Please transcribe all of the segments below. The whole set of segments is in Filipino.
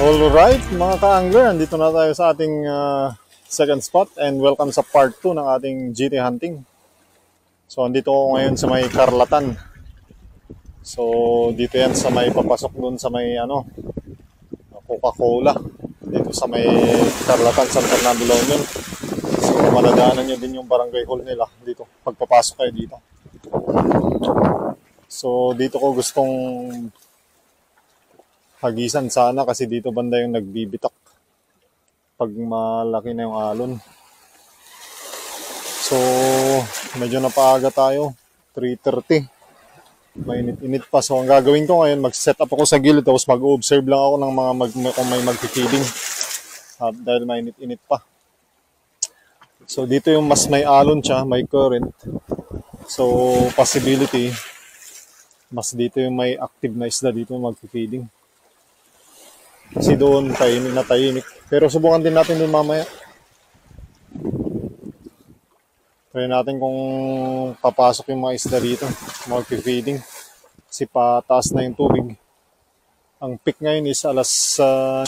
Alright mga ka-angler, andito na tayo sa ating second spot and welcome sa part 2 ng ating GT hunting. So andito ako ngayon sa may Carlatan. So dito yan sa may papasok dun sa may Coca-Cola. Dito sa may Carlatan, San Fernando, La Union. So maladaanan nyo din yung barangay hall nila dito pagpapasok kayo dito. So dito ko gustong hagisan sana kasi dito banda yung nagbibitak pag malaki na yung alon. So medyo napaaga tayo, 3:30, mainit-init pa. So ang gagawin ko ngayon, mag-set up ako sa gilid tapos mag-observe lang ako ng mga kung may magpipiding dahil mainit-init pa. So dito yung mas may alon siya, may current, so possibility mas dito yung may active na isda dito magpipiding. Kasi doon tahimik na tahimik. Pero subukan din natin doon mamaya. Try natin kung papasok yung mga isda dito, magpi-feeding. Kasi pataas na yung tubig. Ang peak ngayon is alas 7.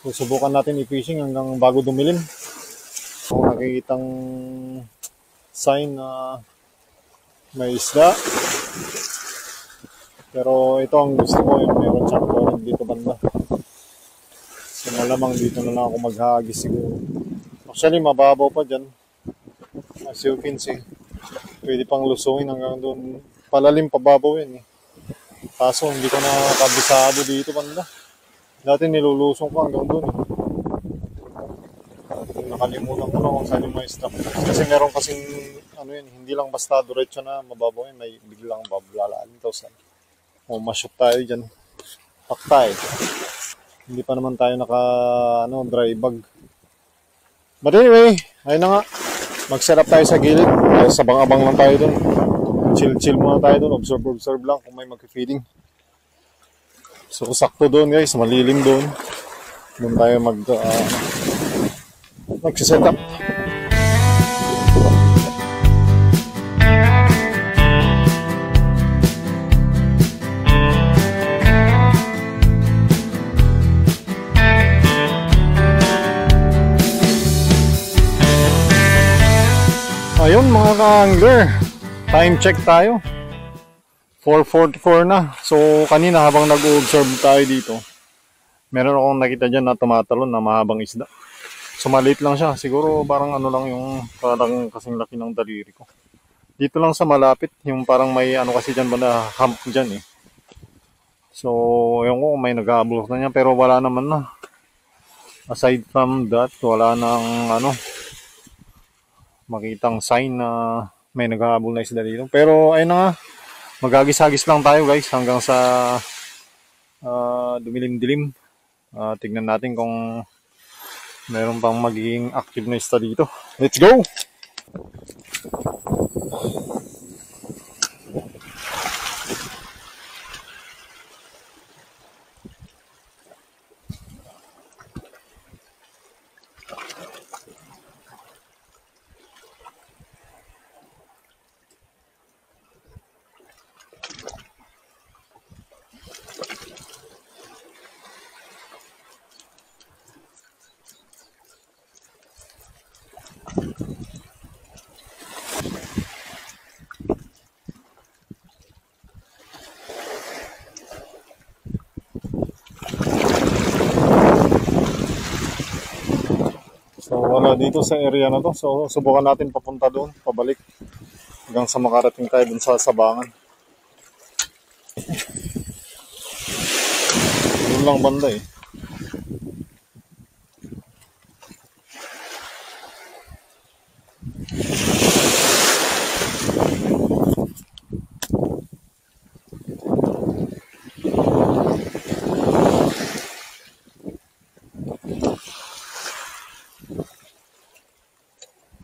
So subukan natin i-fishing hanggang bago dumilim. Kung nakikitang sign na may isda. Pero ito ang gusto ko, yung meron siyang current dito banda. So malamang dito na lang ako maghahagis siguro. Actually mababaw pa dyan. As you can see, pwede pang lusungin hanggang doon. Palalim pababaw yan eh. Kaso hindi ko na kabisado dito banda. Dati nilulusong ko hanggang doon eh. Nakalimutan ko na kung saan yung may stop. Kasi meron kasing hindi lang basta diretso na mababaw yan. May biglang bablalaan. Tapos masyok tayo dyan. Paktay. Hindi pa naman tayo dry bag. But anyway, ayun na nga. Mag-set up tayo sa gilid. Sabang-abang lang tayo dun. Chill muna tayo dun. Observe lang kung may mag-feeding. So sakto dun guys. Malilim dun. Dun tayo mag-set up. Ayun mga ka-angler, time check tayo, 4:44 na. So kanina habang nag-observe tayo dito, meron akong nakita dyan na tumatalon na mahabang isda. So maliit lang siya, siguro parang parang kasing laki ng daliri ko. Dito lang sa malapit, yung parang may kasi dyan ba na hump dyan eh. So yung ko may nag-aabulok na niya pero wala naman na. Aside from that, wala nang makitang sign na may naghahabol na isda dito. Pero ayun na nga, maghagis-hagis lang tayo guys hanggang sa dumilim-dilim. Tignan natin kung meron pang magiging active na isda dito. Let's go! So wala dito sa area na to. So subukan natin papunta doon, pabalik hanggang sa makarating tayo dun sa sabangan. Doon lang banda eh.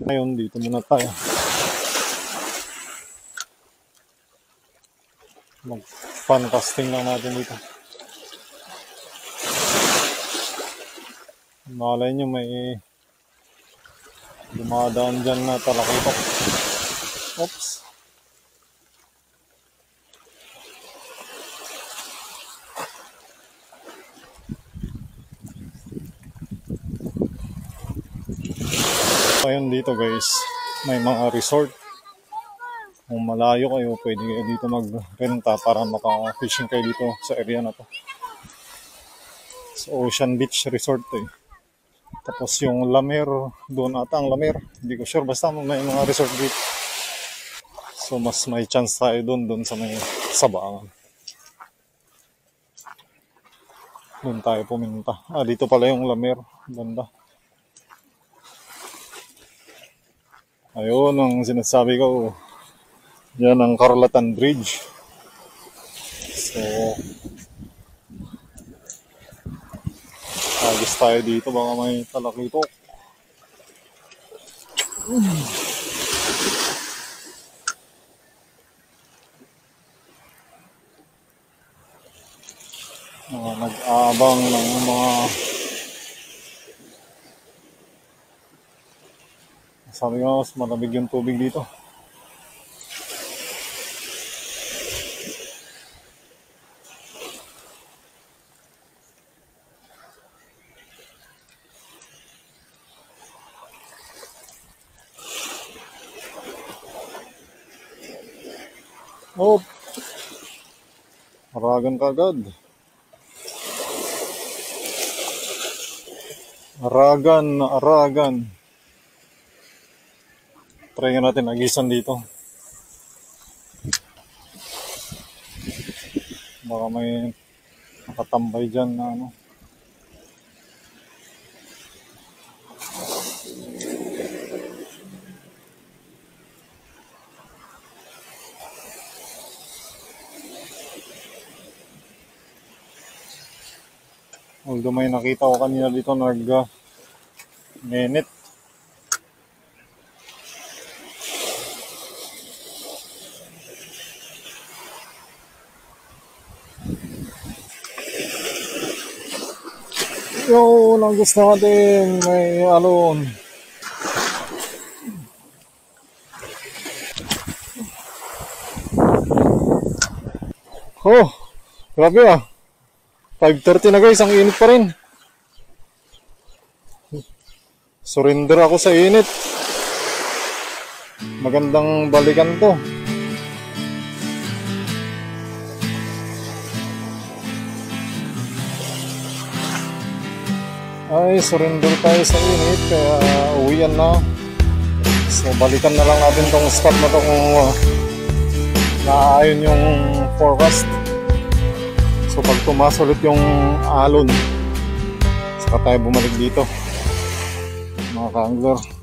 Ngayon, dito muna tayo. Mag-fun casting lang natin dito. Malay nyo may dumadaan dyan na talakitok. Oops. Ayun dito guys, may mga resort. Kung malayo kayo, pwede kayo dito magrenta para maka-fishing kayo dito sa area na to. So, Ocean Beach Resort to eh. Tapos yung Lamer, doon ata ang Lamer. Hindi ko sure, basta may mga resort dito. So, mas may chance tayo doon sa may Sabangan. Doon tayo pumunta. Dito pala yung Lamer. Banda. Ayun, ang sinasabi ko. Yan ang Carlatan Bridge. So, agis tayo dito. Baka may talakitok. Nag-aabang ng mga sabi nga mas malamig yung tubig dito. Oh, Aragan kagad. Aragan. Try nga natin agisan dito. Baka may nakatambay dyan na ano. Although may nakita ko kanina dito nag-nenit. Yun, ang gusto natin, may alon. Oh, grabe ah. 5:30 na guys, ang init pa rin. Surrender ako sa init. Magandang balikan to. Ay, surrender tayo sa init, kaya uwian na. So, balikan na lang natin tong spot na to kung naaayon yung forecast. So, pag tumas ulit yung alon, saka tayo bumalik dito, mga ka-angler.